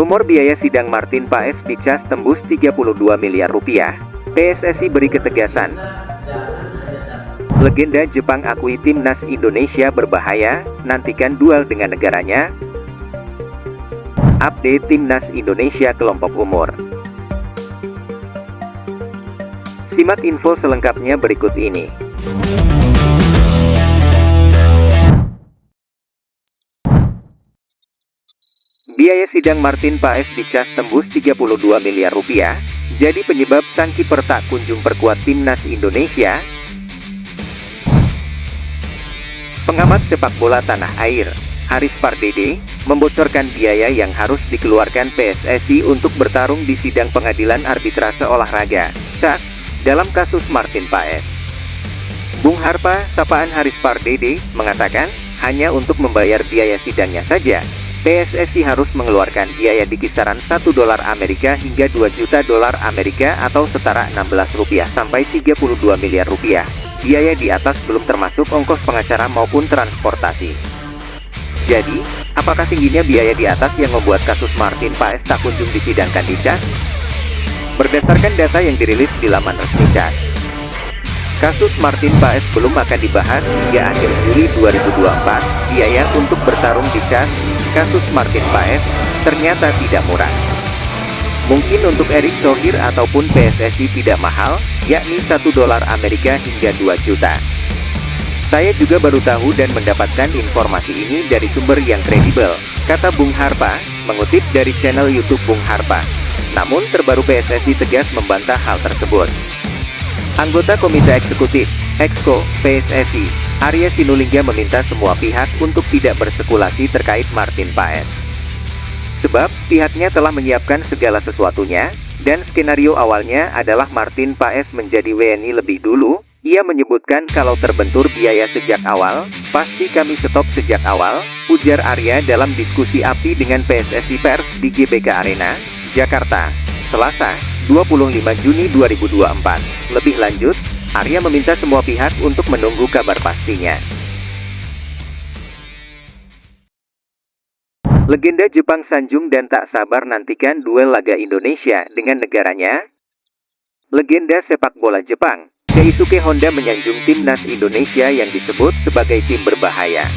Rumor biaya sidang Martin Paes dicas tembus 32 miliar rupiah. PSSI beri ketegasan. Legenda Jepang akui timnas Indonesia berbahaya, nantikan duel dengan negaranya. Update timnas Indonesia kelompok umur. Simak info selengkapnya berikut ini. Biaya sidang Martin Paes dicas tembus 32 miliar rupiah, jadi penyebab sang kiper tak kunjung perkuat timnas Indonesia. Pengamat sepak bola tanah air, Haris Pardede, membocorkan biaya yang harus dikeluarkan PSSI untuk bertarung di sidang pengadilan arbitrase olahraga, CAS, dalam kasus Martin Paes. Bung Harpa, sapaan Haris Pardede, mengatakan, hanya untuk membayar biaya sidangnya saja, PSSI harus mengeluarkan biaya di kisaran $1 Amerika hingga 2 juta dolar Amerika atau setara 16 rupiah sampai 32 miliar rupiah. Biaya di atas belum termasuk ongkos pengacara maupun transportasi. Jadi, apakah tingginya biaya di atas yang membuat kasus Martin Paes tak kunjung disidangkan di CAS? Berdasarkan data yang dirilis di laman resmi CAS, kasus Martin Paes belum akan dibahas hingga akhir Juli 2024. Biaya untuk bertarung di CAS kasus Martin Paes ternyata tidak murah. Mungkin untuk Erick Thohir ataupun PSSI tidak mahal, yakni $1 Amerika hingga 2 juta. Saya juga baru tahu dan mendapatkan informasi ini dari sumber yang kredibel, kata Bung Harpa, mengutip dari channel YouTube Bung Harpa. Namun terbaru PSSI tegas membantah hal tersebut. Anggota Komite Eksekutif, Exco, PSSI, Arya Sinulinga meminta semua pihak untuk tidak berspekulasi terkait Martin Paes. Sebab, pihaknya telah menyiapkan segala sesuatunya, dan skenario awalnya adalah Martin Paes menjadi WNI lebih dulu. Ia menyebutkan kalau terbentur biaya sejak awal, pasti kami stop sejak awal, ujar Arya dalam diskusi API dengan PSSI Pers di GBK Arena, Jakarta, Selasa, 25 Juni 2024. Lebih lanjut, Arya meminta semua pihak untuk menunggu kabar pastinya. Legenda Jepang sanjung dan tak sabar nantikan duel laga Indonesia dengan negaranya. Legenda sepak bola Jepang, Keisuke Honda menyanjung timnas Indonesia yang disebut sebagai tim berbahaya.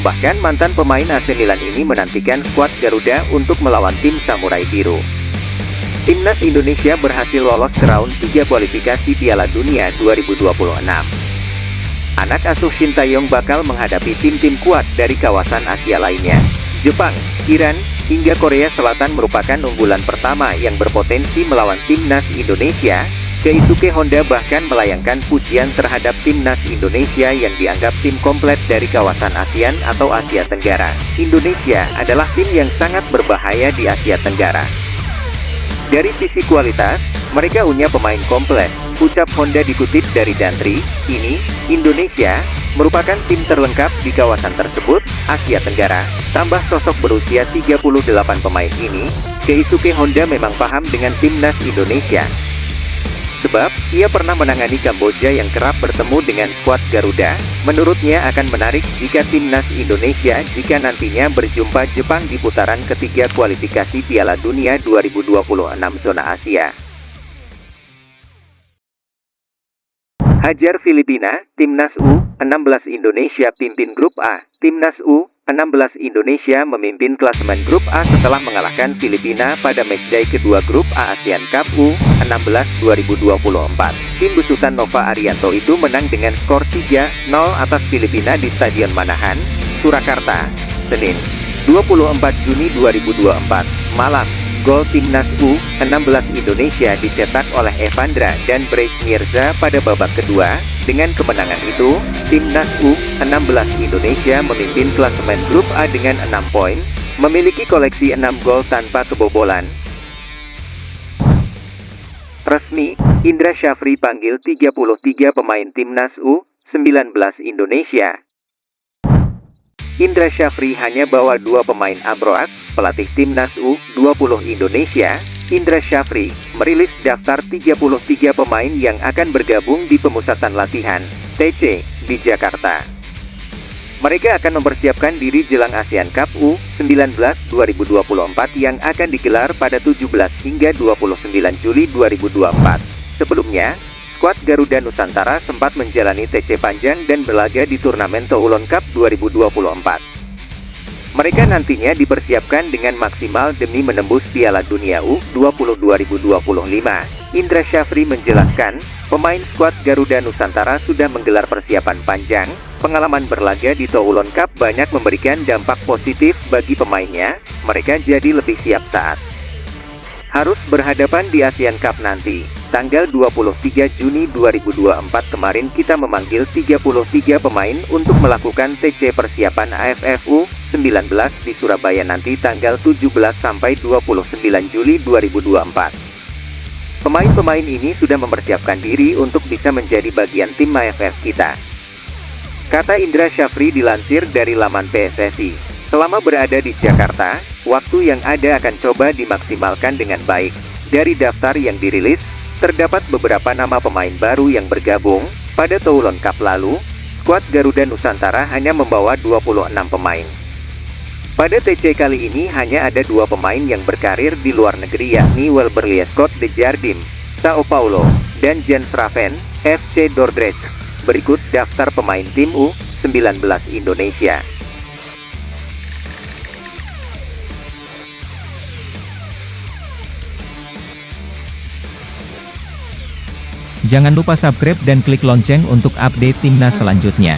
Bahkan mantan pemain AC Milan ini menantikan skuad Garuda untuk melawan tim Samurai Biru. Timnas Indonesia berhasil lolos ke round 3 kualifikasi Piala Dunia 2026. Anak asuh Shin Tae-yong bakal menghadapi tim-tim kuat dari kawasan Asia lainnya. Jepang, Iran, hingga Korea Selatan merupakan unggulan pertama yang berpotensi melawan timnas Indonesia. Keisuke Honda bahkan melayangkan pujian terhadap timnas Indonesia yang dianggap tim komplit dari kawasan ASEAN atau Asia Tenggara. Indonesia adalah tim yang sangat berbahaya di Asia Tenggara. Dari sisi kualitas, mereka punya pemain komplit, ucap Honda dikutip dari Dantri. Ini, Indonesia, merupakan tim terlengkap di kawasan tersebut, Asia Tenggara. Tambah sosok berusia 38 pemain ini, Keisuke Honda memang paham dengan timnas Indonesia. Sebab, ia pernah menangani Kamboja yang kerap bertemu dengan skuad Garuda. Menurutnya akan menarik jika timnas Indonesia jika nantinya berjumpa Jepang di putaran ketiga kualifikasi Piala Dunia 2026 zona Asia. Hajar Filipina, Timnas U16 Indonesia pimpin Grup A. Timnas U16 Indonesia memimpin klasemen Grup A setelah mengalahkan Filipina pada matchday kedua Grup A ASEAN Cup U16 2024. Tim besutan Nova Arianto itu menang dengan skor 3-0 atas Filipina di Stadion Manahan, Surakarta, Senin, 24 Juni 2024, malam. Gol Timnas U16 Indonesia dicetak oleh Evandra dan Bryce Mirza pada babak kedua. Dengan kemenangan itu, Timnas U16 Indonesia memimpin klasemen Grup A dengan 6 poin, memiliki koleksi 6 gol tanpa kebobolan. Resmi, Indra Syafri panggil 33 pemain Timnas U19 Indonesia. Indra Syafri hanya bawa 2 pemain Abroad. Pelatih Timnas U20 Indonesia, Indra Syafri, merilis daftar 33 pemain yang akan bergabung di pemusatan latihan TC di Jakarta. Mereka akan mempersiapkan diri jelang ASEAN Cup U19 2024 yang akan digelar pada 17 hingga 29 Juli 2024. Sebelumnya, skuad Garuda Nusantara sempat menjalani TC panjang dan berlaga di turnamen Toulon Cup 2024. Mereka nantinya dipersiapkan dengan maksimal demi menembus Piala Dunia U20 2025. Indra Syafri menjelaskan, pemain skuad Garuda Nusantara sudah menggelar persiapan panjang. Pengalaman berlaga di Toulon Cup banyak memberikan dampak positif bagi pemainnya. Mereka jadi lebih siap saat harus berhadapan di ASEAN Cup nanti. Tanggal 23 Juni 2024 kemarin kita memanggil 33 pemain untuk melakukan TC persiapan AFF U19 di Surabaya nanti tanggal 17 sampai 29 Juli 2024. Pemain-pemain ini sudah mempersiapkan diri untuk bisa menjadi bagian tim AFF kita, kata Indra Syafri dilansir dari laman PSSI. Selama berada di Jakarta, waktu yang ada akan coba dimaksimalkan dengan baik. Dari daftar yang dirilis, terdapat beberapa nama pemain baru yang bergabung. Pada Toulon Cup lalu, skuad Garuda Nusantara hanya membawa 26 pemain. Pada TC kali ini hanya ada 2 pemain yang berkarir di luar negeri yakni Wilber Liescott de Jardim, Sao Paulo, dan Jens Raven, FC Dordrecht. Berikut daftar pemain tim U19 Indonesia. Jangan lupa subscribe dan klik lonceng untuk update timnas selanjutnya.